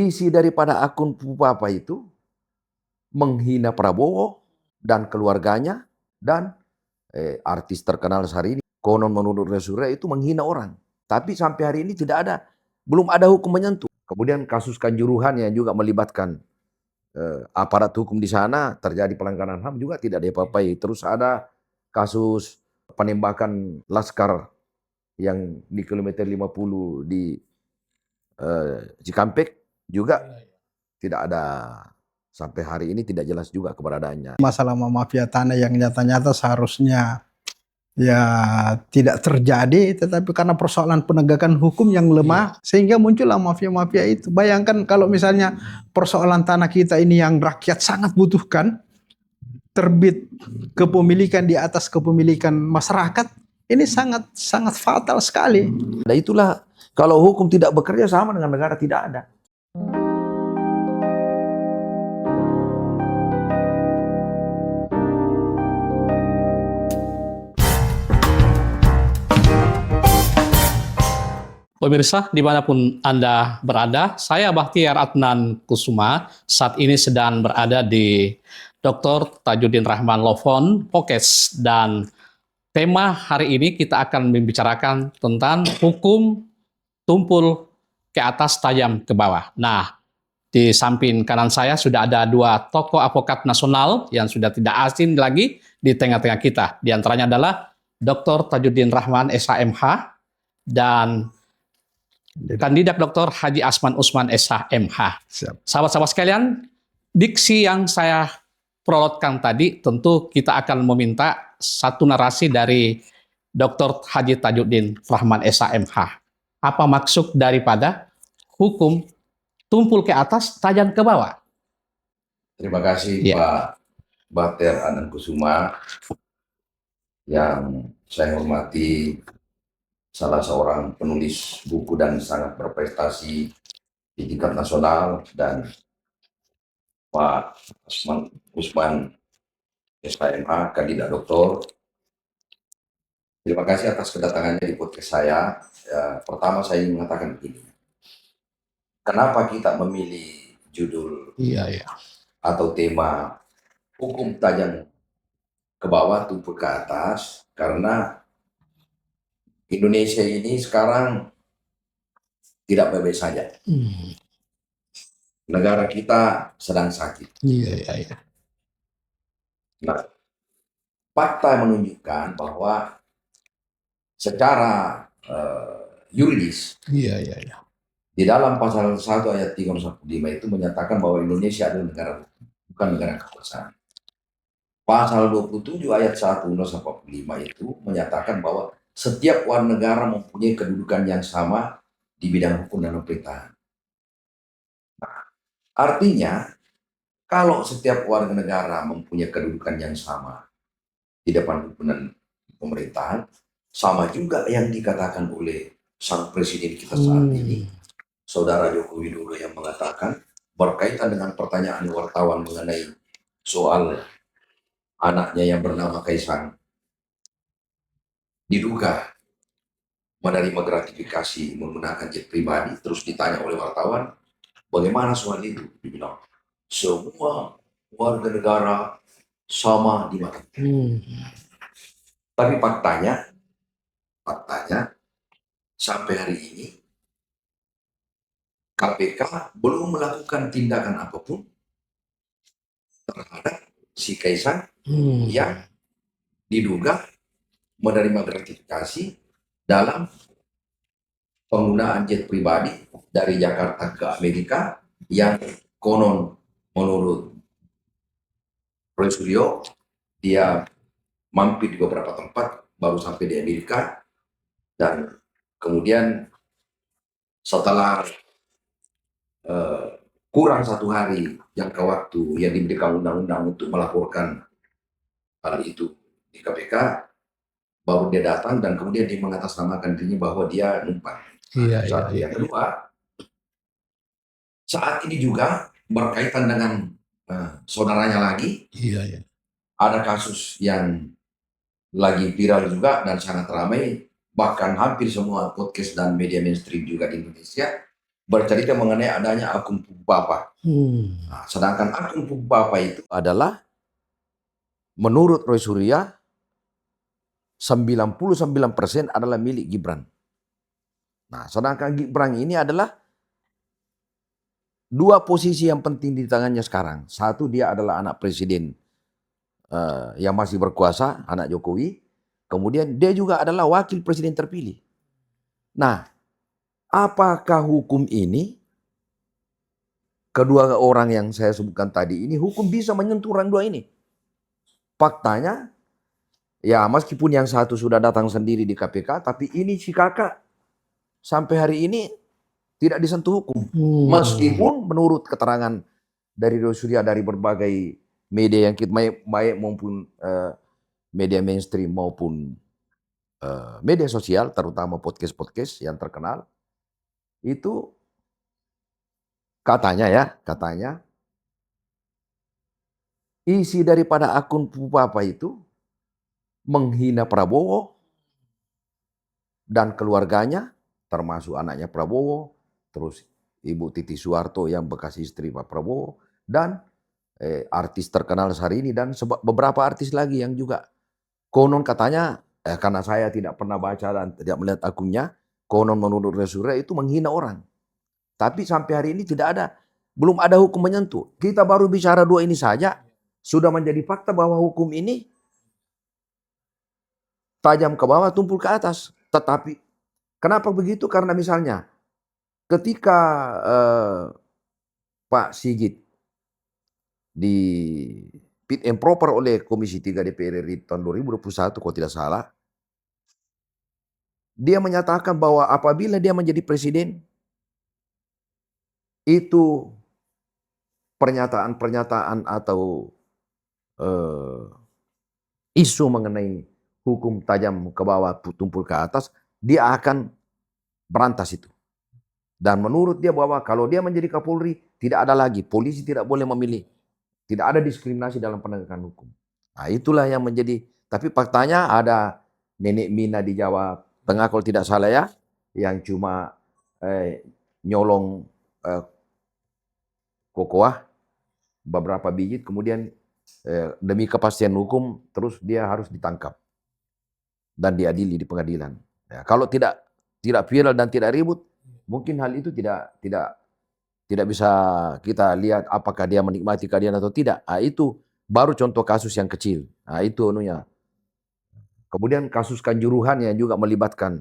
isi daripada akun Pupapa itu menghina Prabowo dan keluarganya dan artis terkenal hari ini. Konon menurut Surya itu menghina orang. Tapi sampai hari ini belum ada hukum menyentuh. Kemudian kasus Kanjuruhan yang juga melibatkan aparat hukum di sana, terjadi pelanggaran HAM juga tidak diapa-apai. Terus ada kasus penembakan Laskar yang di kilometer 50 di Cikampek juga tidak ada, sampai hari ini tidak jelas juga keberadaannya. Masalah mafia tanah yang nyata-nyata seharusnya ya tidak terjadi, tetapi karena persoalan penegakan hukum yang lemah, sehingga muncullah mafia-mafia itu. Bayangkan kalau misalnya persoalan tanah kita ini yang rakyat sangat butuhkan, terbit kepemilikan di atas kepemilikan masyarakat, ini sangat fatal sekali. Nah itulah, kalau hukum tidak bekerja sama dengan negara tidak ada. Pemirsa, dimanapun Anda berada, saya Bahtiar Adnan Kusuma saat ini sedang berada di Dr. Tajudin Rahman Lovon, Pokes, dan tema hari ini kita akan membicarakan tentang hukum tumpul ke atas tajam ke bawah. Nah, di samping kanan saya sudah ada dua tokoh advokat nasional yang sudah tidak asing lagi di tengah-tengah kita. Di antaranya adalah Dr. Tajudin Rahman, SHMH, dan kandidat Dr. Haji Asman Usman, SHMH. Sahabat-sahabat sekalian, diksi yang saya perolotkan tadi tentu kita akan meminta satu narasi dari Dr. Haji Tajudin Rahman, SHMH. Apa maksud daripada hukum tumpul ke atas, tajam ke bawah? Terima kasih Pak Bahtiar Adnan Kusuma yang saya hormati, salah seorang penulis buku dan sangat berprestasi di tingkat nasional, dan Pak Asman Usman, SHMH, kandidat doktor. Terima kasih atas kedatangannya di podcast saya. Pertama saya ingin mengatakan begini, kenapa kita memilih judul atau tema hukum tajam ke bawah tumpul ke atas? Karena Indonesia ini sekarang tidak baik-baik saja. Negara kita sedang sakit. Nah, fakta menunjukkan bahwa secara yuridis di dalam pasal 1 ayat 315 itu menyatakan bahwa Indonesia adalah negara hukum, bukan negara kekuasaan. Pasal 27 ayat 1 Undang-Undang 45 itu menyatakan bahwa setiap warga negara mempunyai kedudukan yang sama di bidang hukum dan pemerintahan. Nah, artinya kalau setiap warga negara mempunyai kedudukan yang sama di depan hukum dan pemerintahan, sama juga yang dikatakan oleh sang presiden kita saat ini, Saudara Joko Widodo, yang mengatakan berkaitan dengan pertanyaan wartawan mengenai soal anaknya yang bernama Kaisang diduga menerima gratifikasi menggunakan jet pribadi. Terus ditanya oleh wartawan, bagaimana soal itu? Dibilang, semua warga negara sama di mata. Tapi faktanya sampai hari ini KPK belum melakukan tindakan apapun terhadap si Kaisang yang diduga menerima gratifikasi dalam penggunaan jet pribadi dari Jakarta ke Amerika, yang konon menurut Roy Suryo dia mampir di beberapa tempat baru sampai di Amerika, dan kemudian setelah kurang 1 hari jangka waktu yang diberikan undang-undang untuk melaporkan hal itu di KPK, baru dia datang dan kemudian dia mengatasnamakan dirinya bahwa dia numpang. Yang kedua, saat ini juga berkaitan dengan saudaranya lagi, ada kasus yang lagi viral juga dan sangat ramai, bahkan hampir semua podcast dan media mainstream juga di Indonesia bercerita mengenai adanya akun Pupapa. Nah, sedangkan akun Pupapa itu adalah menurut Roy Surya 99% adalah milik Gibran. Nah, sedangkan Gibran ini adalah dua posisi yang penting di tangannya sekarang. Satu, dia adalah anak presiden yang masih berkuasa, anak Jokowi. Kemudian dia juga adalah wakil presiden terpilih. Nah, apakah hukum ini, kedua orang yang saya sebutkan tadi ini, hukum bisa menyentuh orang dua ini? Faktanya, ya meskipun yang satu sudah datang sendiri di KPK, tapi ini si kakak sampai hari ini tidak disentuh hukum. Meskipun menurut keterangan dari Roy Surya dari berbagai media yang kita baik maupun media mainstream maupun media sosial, terutama podcast-podcast yang terkenal, itu katanya isi daripada akun Pupapa itu menghina Prabowo dan keluarganya, termasuk anaknya Prabowo, terus Ibu Titi Soeharto yang bekas istri Pak Prabowo, dan artis terkenal hari ini, dan beberapa artis lagi yang juga konon katanya, karena saya tidak pernah baca dan tidak melihat akunnya, konon menurut Surya itu menghina orang. Tapi sampai hari ini belum ada hukum menyentuh. Kita baru bicara dua ini saja, sudah menjadi fakta bahwa hukum ini tajam ke bawah, tumpul ke atas. Tetapi kenapa begitu? Karena misalnya ketika Pak Sigit di fit and proper oleh Komisi 3 DPR RI tahun 2021 kalau tidak salah, dia menyatakan bahwa apabila dia menjadi presiden, itu pernyataan-pernyataan atau isu mengenai hukum tajam ke bawah, tumpul ke atas, dia akan berantas itu. Dan menurut dia bahwa kalau dia menjadi Kapolri, tidak ada lagi, polisi tidak boleh memilih. Tidak ada diskriminasi dalam penegakan hukum. Nah itulah yang menjadi, tapi faktanya ada Nenek Mina di Jawa Tengah kalau tidak salah ya, yang cuma nyolong kokoah beberapa biji, kemudian demi kepastian hukum terus dia harus ditangkap dan diadili di pengadilan. Ya, kalau tidak viral dan tidak ribut, mungkin hal itu tidak bisa kita lihat apakah dia menikmati keadilan atau tidak. Nah, itu baru contoh kasus yang kecil. Nah, itu anunya. Kemudian kasus Kanjuruhan yang juga melibatkan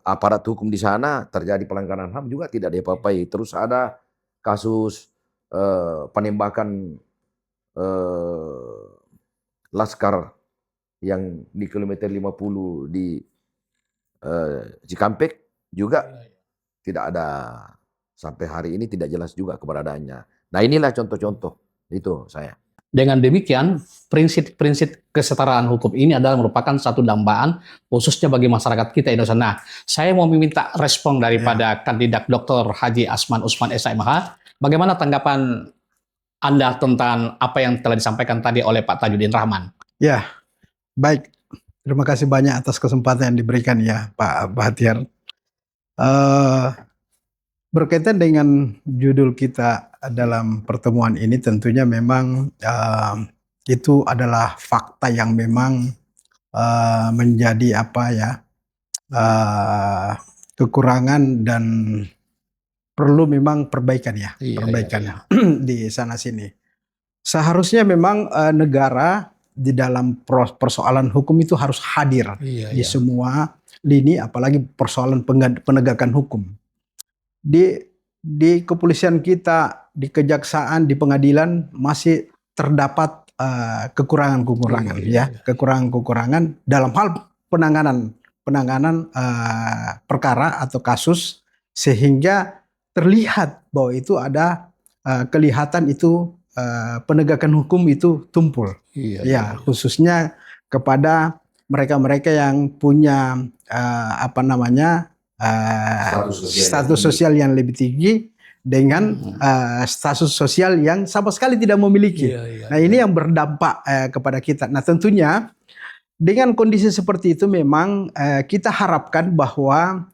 aparat hukum di sana, terjadi pelanggaran HAM juga tidak diapa-apai. Terus ada kasus penembakan Laskar yang di kilometer 50 di Cikampek juga tidak ada, sampai hari ini tidak jelas juga keberadaannya. Nah inilah contoh-contoh itu saya. Dengan demikian, prinsip-prinsip kesetaraan hukum ini adalah merupakan satu dambaan khususnya bagi masyarakat kita Indonesia. Nah, saya mau meminta respon daripada kandidat Dr. Haji Asman Usman SMH. Bagaimana tanggapan Anda tentang apa yang telah disampaikan tadi oleh Pak Tajudin Rahman? Ya, baik. Terima kasih banyak atas kesempatan yang diberikan ya Pak Bahtiar. Berkaitan dengan judul kita dalam pertemuan ini, tentunya memang itu adalah fakta yang memang menjadi kekurangan dan perlu memang perbaikan ya, di sana sini. Seharusnya memang negara di dalam persoalan hukum itu harus hadir di semua lini, apalagi persoalan penegakan hukum. Di kepolisian kita, di kejaksaan, di pengadilan masih terdapat kekurangan-kekurangan kekurangan-kekurangan dalam hal penanganan perkara atau kasus, sehingga terlihat bahwa itu ada kelihatan itu penegakan hukum itu tumpul. Khususnya kepada mereka-mereka yang punya status sosial yang lebih tinggi dengan status sosial yang sama sekali tidak memiliki. Nah ini yang berdampak kepada kita. Nah tentunya dengan kondisi seperti itu memang kita harapkan bahwa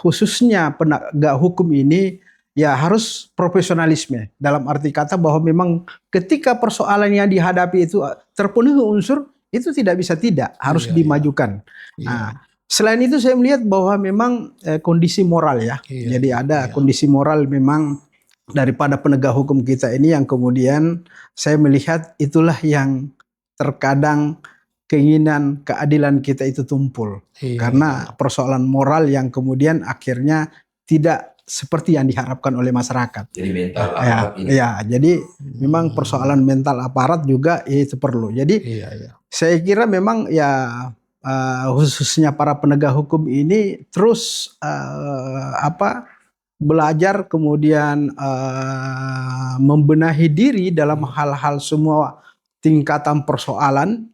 khususnya penegak hukum ini ya harus profesionalisme, dalam arti kata bahwa memang ketika persoalan yang dihadapi itu terpenuhi unsur, itu tidak bisa tidak, harus Iya, dimajukan. iya. Nah, selain itu saya melihat bahwa memang kondisi moral ya, Iya, jadi ada iya. kondisi moral memang daripada penegak hukum kita ini yang kemudian saya melihat itulah yang terkadang keinginan keadilan kita itu tumpul. Iya, Karena persoalan moral yang kemudian akhirnya tidak seperti yang diharapkan oleh masyarakat. Jadi mental Ya, aparat ini. ya, jadi memang persoalan mental aparat juga itu perlu. Jadi Iya, iya. saya kira memang ya khususnya para penegak hukum ini terus belajar kemudian membenahi diri dalam hal-hal semua tingkatan persoalan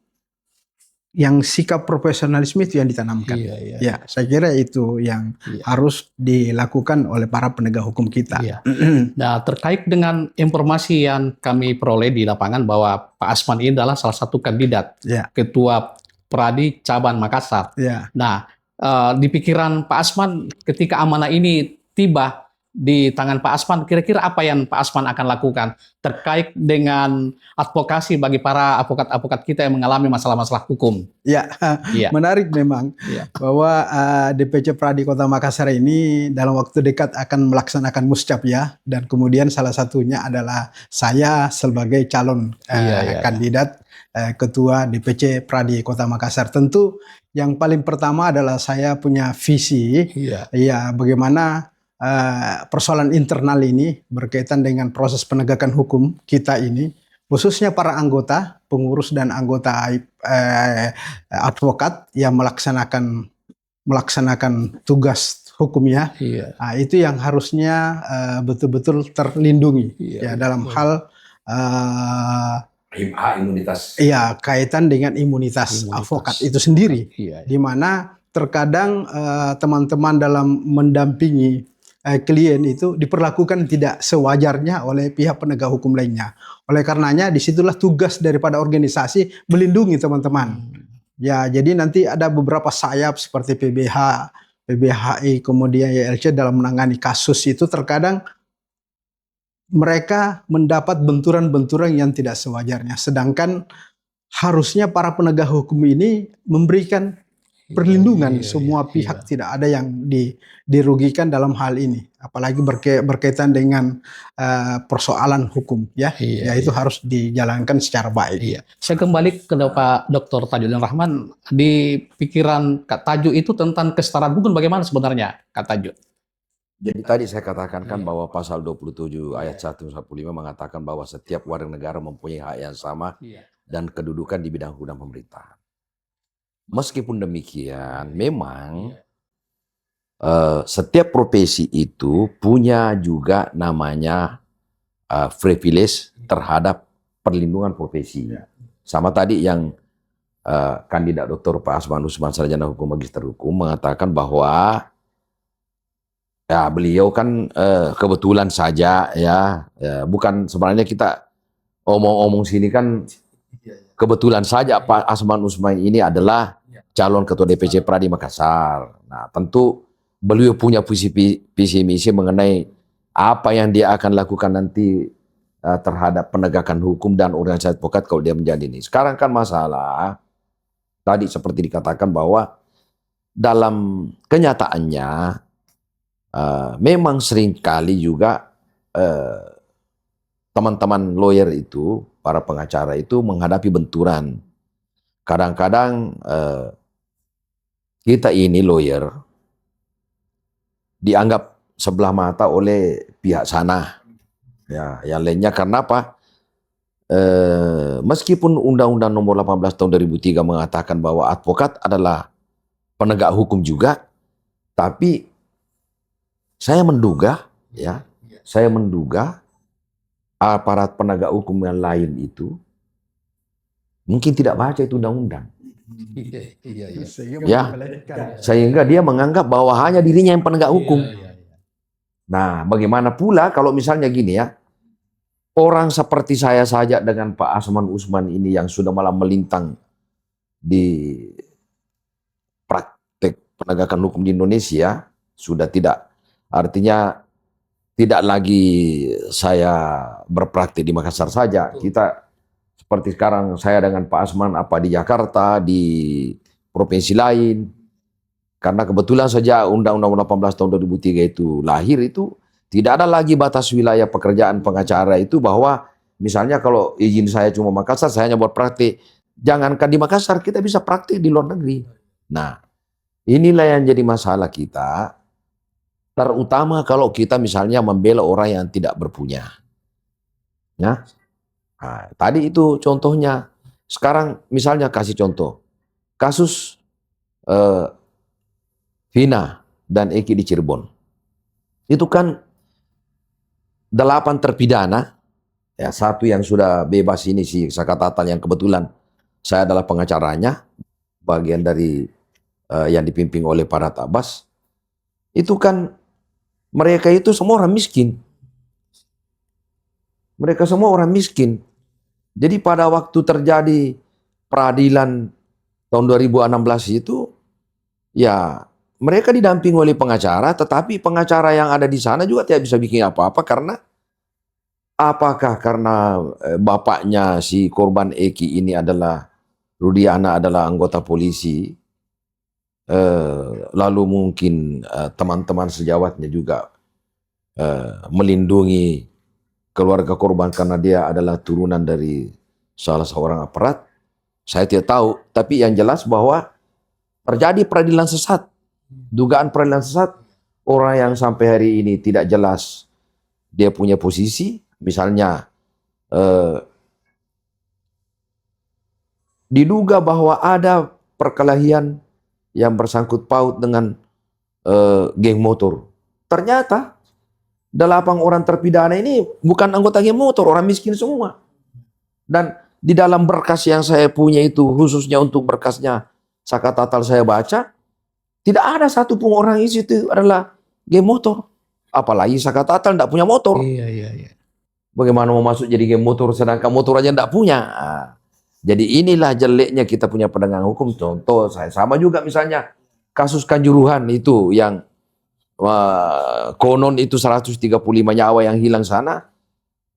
yang sikap profesionalisme itu yang ditanamkan. Iya, iya. Ya, saya kira itu yang Iya. harus dilakukan oleh para penegak hukum kita. Iya. Nah, terkait dengan informasi yang kami peroleh di lapangan bahwa Pak Asman ini adalah salah satu kandidat Ya, Ketua Pradi Cabang Makassar. ya. Nah, di pikiran Pak Asman ketika amanah ini tiba di tangan Pak Asman, kira-kira apa yang Pak Asman akan lakukan terkait dengan advokasi bagi para avokat-avokat kita yang mengalami masalah-masalah hukum? Ya, Iya. menarik memang Iya. bahwa DPC Pradi Kota Makassar ini dalam waktu dekat akan melaksanakan muscap ya, dan kemudian salah satunya adalah saya sebagai calon Iya. kandidat Ketua DPC Pradi Kota Makassar. Tentu yang paling pertama adalah saya punya visi Iya. ya bagaimana persoalan internal ini berkaitan dengan proses penegakan hukum kita ini, khususnya para anggota, pengurus dan anggota advokat yang melaksanakan tugas hukumnya. Iya. Nah, itu yang harusnya betul-betul terlindungi Iya, ya dalam betul. hal imunitas. ya kaitan dengan imunitas advokat itu sendiri, Iya. di mana terkadang teman-teman dalam mendampingi klien itu diperlakukan tidak sewajarnya oleh pihak penegak hukum lainnya. Oleh karenanya disitulah tugas daripada organisasi melindungi teman-teman. Ya, jadi nanti ada beberapa sayap seperti PBH, PBHI, kemudian YLC dalam menangani kasus itu terkadang mereka mendapat benturan-benturan yang tidak sewajarnya. Sedangkan harusnya para penegak hukum ini memberikan perlindungan semua pihak, tidak ada yang dirugikan dalam hal ini, apalagi berkaitan dengan persoalan hukum ya. Iya, Ya itu harus dijalankan secara baik. Iya. Saya kembali ke Pak Dr. Tajudin Rahman. Di pikiran Kak Taju itu tentang kesetaraan hukum bagaimana sebenarnya, Kak Taju? Jadi tadi saya katakan kan bahwa pasal 27 ayat 1-5 mengatakan bahwa setiap warga negara mempunyai hak yang sama dan kedudukan di bidang hukum dan pemerintahan. Meskipun demikian, memang setiap profesi itu punya juga namanya privilege terhadap perlindungan profesi. Sama tadi yang kandidat Dr. Pak Asman Usman Sarjana Hukum Magister Hukum mengatakan bahwa ya beliau kan kebetulan saja ya, bukan sebenarnya kita omong-omong sini kan kebetulan saja Pak Asman Usman ini adalah calon ketua DPC Pradi Makassar. Nah, tentu beliau punya visi misi mengenai apa yang dia akan lakukan nanti terhadap penegakan hukum dan organisasi advokat kalau dia menjadi ini. Sekarang kan masalah tadi seperti dikatakan bahwa dalam kenyataannya memang seringkali juga teman-teman lawyer itu, para pengacara itu menghadapi benturan. Kadang-kadang kita ini lawyer dianggap sebelah mata oleh pihak sana. Ya, yang lainnya karena apa? Meskipun Undang-Undang Nomor 18 Tahun 2003 mengatakan bahwa advokat adalah penegak hukum juga, tapi saya menduga aparat penegak hukum yang lain itu mungkin tidak baca itu undang-undang. Ya, sehingga dia menganggap bahwa hanya dirinya yang penegak hukum. Nah, bagaimana pula kalau misalnya gini ya, orang seperti saya saja dengan Pak Asman Usman ini yang sudah malah melintang di praktek penegakan hukum di Indonesia sudah tidak, artinya tidak lagi saya berpraktik di Makassar saja. Kita seperti sekarang saya dengan Pak Asman apa di Jakarta, di provinsi lain. Karena kebetulan saja Undang-Undang 18 tahun 2003 itu lahir, itu tidak ada lagi batas wilayah pekerjaan pengacara itu, bahwa misalnya kalau izin saya cuma Makassar, saya hanya buat praktik. Jangankan di Makassar, kita bisa praktik di luar negeri. Nah, inilah yang jadi masalah kita, terutama kalau kita misalnya membela orang yang tidak berpunya. Ya. Nah, tadi itu contohnya. Sekarang misalnya kasih contoh, kasus Vina dan Eki di Cirebon. Itu kan 8 terpidana, ya, 1 yang sudah bebas ini si Saka Tatal yang kebetulan saya adalah pengacaranya, bagian dari yang dipimpin oleh para Abbas. Itu kan mereka itu semua orang miskin. Mereka semua orang miskin. Jadi pada waktu terjadi peradilan tahun 2016 itu, ya mereka didampingi oleh pengacara, tetapi pengacara yang ada di sana juga tidak bisa bikin apa-apa karena apakah karena bapaknya si korban Eki ini adalah Rudiana adalah anggota polisi, lalu mungkin teman-teman sejawatnya juga melindungi keluarga korban karena dia adalah turunan dari salah seorang aparat. Saya tidak tahu, tapi yang jelas bahwa terjadi peradilan sesat. Dugaan peradilan sesat, orang yang sampai hari ini tidak jelas dia punya posisi, misalnya diduga bahwa ada perkelahian yang bersangkut paut dengan geng motor. Ternyata 8 orang terpidana ini bukan anggota geng motor, orang miskin semua. Dan di dalam berkas yang saya punya itu, khususnya untuk berkasnya Saka Tatal saya baca, tidak ada satupun orang isi itu adalah geng motor. Apalagi Saka Tatal tidak punya motor. Iya. Bagaimana mau masuk jadi geng motor sedangkan motor aja tidak punya. Nah, jadi inilah jeleknya kita punya penegakan hukum. Contoh saya sama juga misalnya kasus Kanjuruhan itu yang konon itu 135 nyawa yang hilang sana.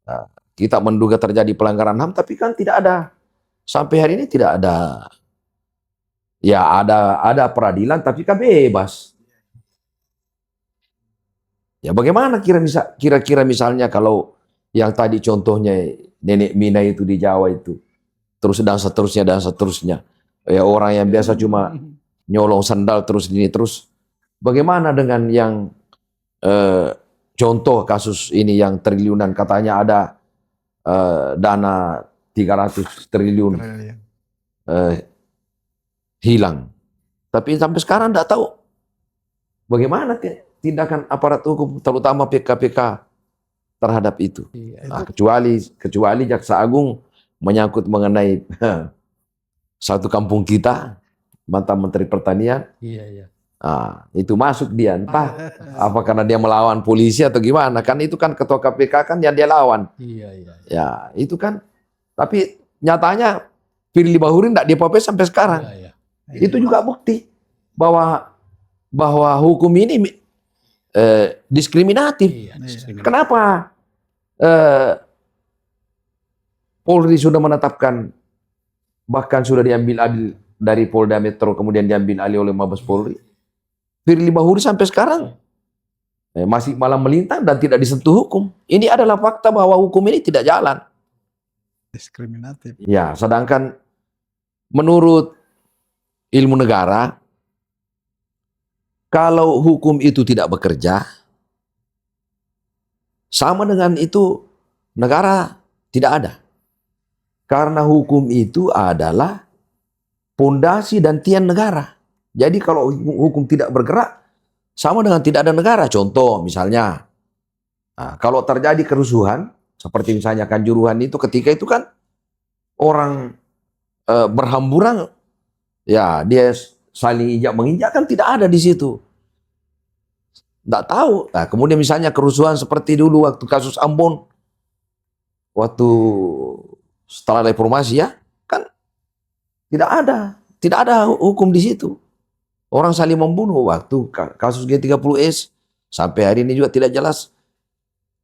Nah, kita menduga terjadi pelanggaran HAM, tapi kan tidak ada. Sampai hari ini tidak ada. Ya ada peradilan tapi kan bebas. Ya bagaimana kira-kira misalnya kalau yang tadi contohnya Nenek Mina itu di Jawa itu, terus dan seterusnya. Ya orang yang biasa cuma nyolong sandal terus ini terus. Bagaimana dengan yang contoh kasus ini yang triliunan, katanya ada dana 300 triliun hilang. Tapi sampai sekarang tidak tahu bagaimana tindakan aparat hukum, terutama PKPK terhadap itu. Nah, kecuali Jaksa Agung menyangkut mengenai satu kampung kita, mantan Menteri Pertanian. Iya. Nah, itu masuk dia, entah apa karena dia melawan polisi atau gimana. Kan itu kan ketua KPK kan yang dia lawan. Iya. Ya itu kan. Tapi nyatanya Firly Bahuri tidak diapa-apain sampai sekarang. Iya. Itu juga bukti bahwa hukum ini diskriminatif. Iya. Kenapa Polri sudah menetapkan, bahkan sudah diambil alih dari Polda Metro kemudian diambil alih oleh Mabes Polri, Firly Bahuri sampai sekarang masih malah melintang dan tidak disentuh hukum. Ini adalah fakta bahwa hukum ini tidak jalan. Diskriminatif. Ya, sedangkan menurut ilmu negara, kalau hukum itu tidak bekerja, sama dengan itu negara tidak ada. Karena hukum itu adalah pondasi dan tiang negara. Jadi kalau hukum tidak bergerak, sama dengan tidak ada negara. Contoh misalnya, kalau terjadi kerusuhan, seperti misalnya Kanjuruhan itu, ketika itu kan orang berhamburan, ya dia saling injak menginjak, kan tidak ada di situ. Tidak tahu. Nah, kemudian misalnya kerusuhan seperti dulu waktu kasus Ambon, waktu setelah reformasi ya, kan tidak Tidak ada hukum di situ. Orang saling membunuh waktu kasus G30S sampai hari ini juga tidak jelas.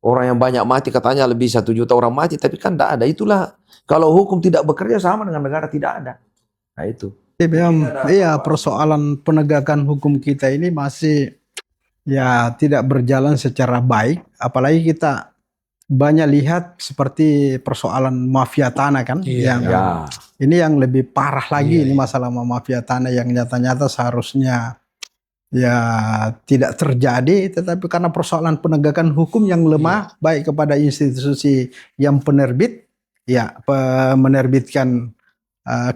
Orang yang banyak mati katanya lebih 1 juta orang mati, tapi kan tidak ada. Itulah kalau hukum tidak bekerja sama dengan negara tidak ada. Nah itu. Iya, persoalan penegakan hukum kita ini masih ya tidak berjalan secara baik. Apalagi kita banyak lihat seperti persoalan mafia tanah kan, yang ini yang lebih parah lagi ini masalah mafia tanah yang nyata-nyata seharusnya ya tidak terjadi, tetapi karena persoalan penegakan hukum yang lemah baik kepada institusi yang penerbit ya menerbitkan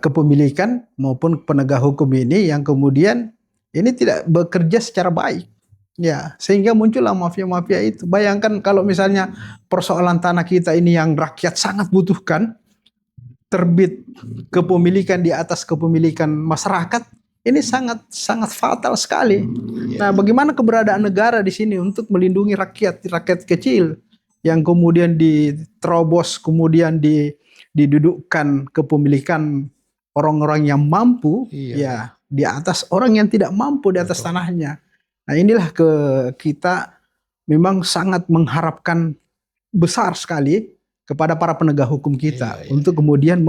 kepemilikan maupun penegak hukum ini yang kemudian ini tidak bekerja secara baik. Ya, sehingga muncullah mafia-mafia itu. Bayangkan kalau misalnya persoalan tanah kita ini yang rakyat sangat butuhkan, terbit kepemilikan di atas kepemilikan masyarakat, ini sangat fatal sekali. Nah, bagaimana keberadaan negara di sini untuk melindungi rakyat kecil yang kemudian diterobos, kemudian didudukkan kepemilikan orang-orang yang mampu ya di atas orang yang tidak mampu di atas tanahnya. Nah, inilah kita memang sangat mengharapkan besar sekali kepada para penegak hukum kita untuk kemudian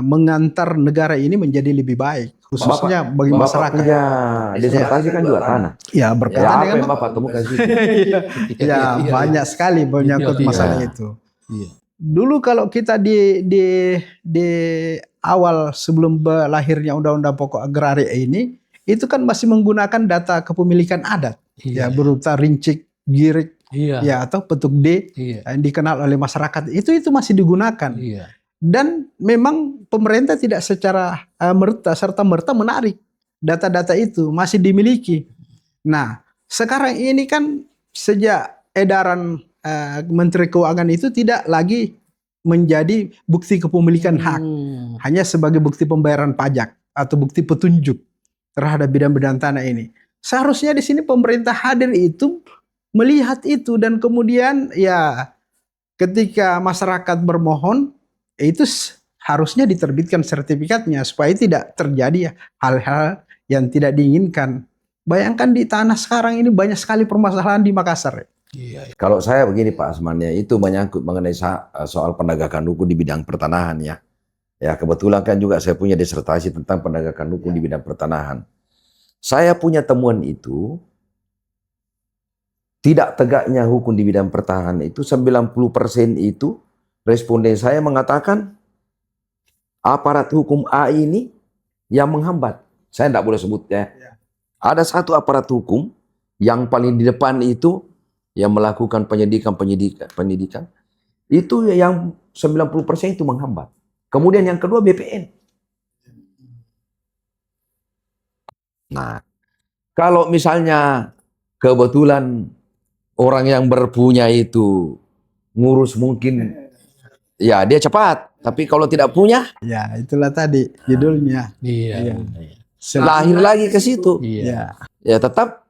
mengantar negara ini menjadi lebih baik, khususnya bagi masyarakat. Ya, disertasi kan juga tanah. Ya, berkaitan Apa dengan yang Bapak temukan sih? ya banyak sekali menyangkut masalah itu. Dulu kalau kita di awal sebelum lahirnya Undang-Undang Pokok Agraria ini, itu kan masih menggunakan data kepemilikan adat, ya berupa rincik, girik, ya atau petuk D yang dikenal oleh masyarakat. Itu masih digunakan. Dan memang pemerintah tidak secara serta-merta menarik data-data itu, masih dimiliki. Nah, sekarang ini kan sejak edaran Menteri Keuangan itu tidak lagi menjadi bukti kepemilikan hak, hanya sebagai bukti pembayaran pajak atau bukti petunjuk terhadap bidang-bidang tanah ini. Seharusnya di sini pemerintah hadir itu melihat itu dan kemudian ya ketika masyarakat bermohon itu harusnya diterbitkan sertifikatnya supaya tidak terjadi hal-hal yang tidak diinginkan. Bayangkan di tanah sekarang ini banyak sekali permasalahan di Makassar. Kalau saya begini Pak Asman ya, itu menyangkut mengenai soal penegakan hukum di bidang pertanahan ya. Ya kebetulan kan juga saya punya disertasi tentang penegakan hukum di bidang pertanahan. Saya punya temuan itu, tidak tegaknya hukum di bidang pertanahan itu 90% itu responden saya mengatakan aparat hukum A ini yang menghambat. Saya tidak boleh sebut ya. Ada satu aparat hukum yang paling di depan itu yang melakukan penyidikan itu yang 90% itu menghambat. Kemudian yang kedua BPN. Nah, kalau misalnya kebetulan orang yang berpunya itu ngurus mungkin ya dia cepat, tapi kalau tidak punya ya itulah tadi judulnya. Lahir lagi ke situ. Ya tetap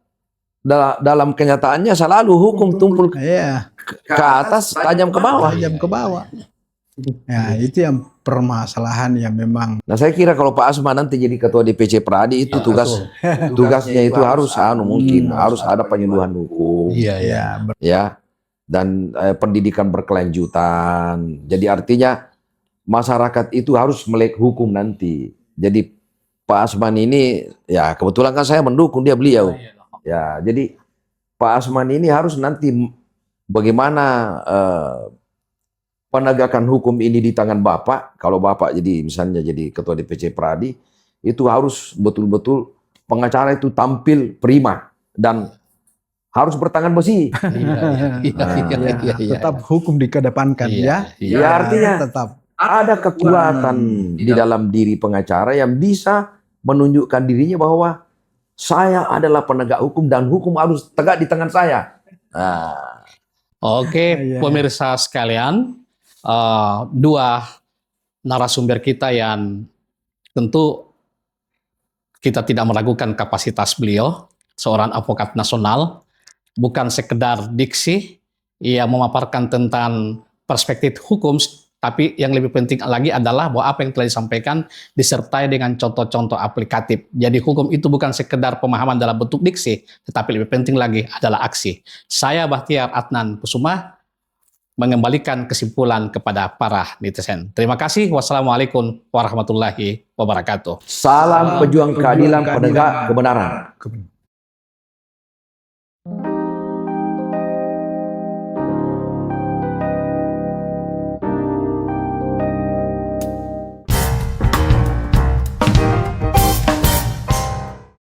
dalam kenyataannya selalu hukum tumpul ke atas, tajam ke bawah. Ya, itu yang permasalahan yang memang. Nah, saya kira kalau Pak Asman nanti jadi ketua DPC Pradi itu tugasnya itu harus harus ada penyuluhan hukum. Ya. Dan pendidikan berkelanjutan. Jadi artinya masyarakat itu harus melek hukum nanti. Jadi Pak Asman ini ya kebetulan kan saya mendukung beliau. Ya, jadi Pak Asman ini harus nanti bagaimana penegakan hukum ini di tangan Bapak. Kalau Bapak jadi misalnya jadi ketua DPC Pradi, itu harus betul-betul pengacara itu tampil prima dan harus bertangan besi. Tetap hukum dikedepankan ya. Ya artinya tetap ada kekuatan di dalam diri pengacara yang bisa menunjukkan dirinya bahwa saya adalah penegak hukum dan hukum harus tegak di tangan saya. Oke, pemirsa sekalian, dua narasumber kita yang tentu kita tidak meragukan kapasitas beliau, seorang advokat nasional, bukan sekedar diksi, ia memaparkan tentang perspektif hukum Tapi yang lebih penting lagi adalah bahwa apa yang telah disampaikan disertai dengan contoh-contoh aplikatif. Jadi hukum itu bukan sekedar pemahaman dalam bentuk diksi, tetapi lebih penting lagi adalah aksi. Saya Bahtiar Adnan Kusuma mengembalikan kesimpulan kepada para netizen. Terima kasih. Wassalamualaikum warahmatullahi wabarakatuh. Salam pejuang keadilan, penegak kebenaran.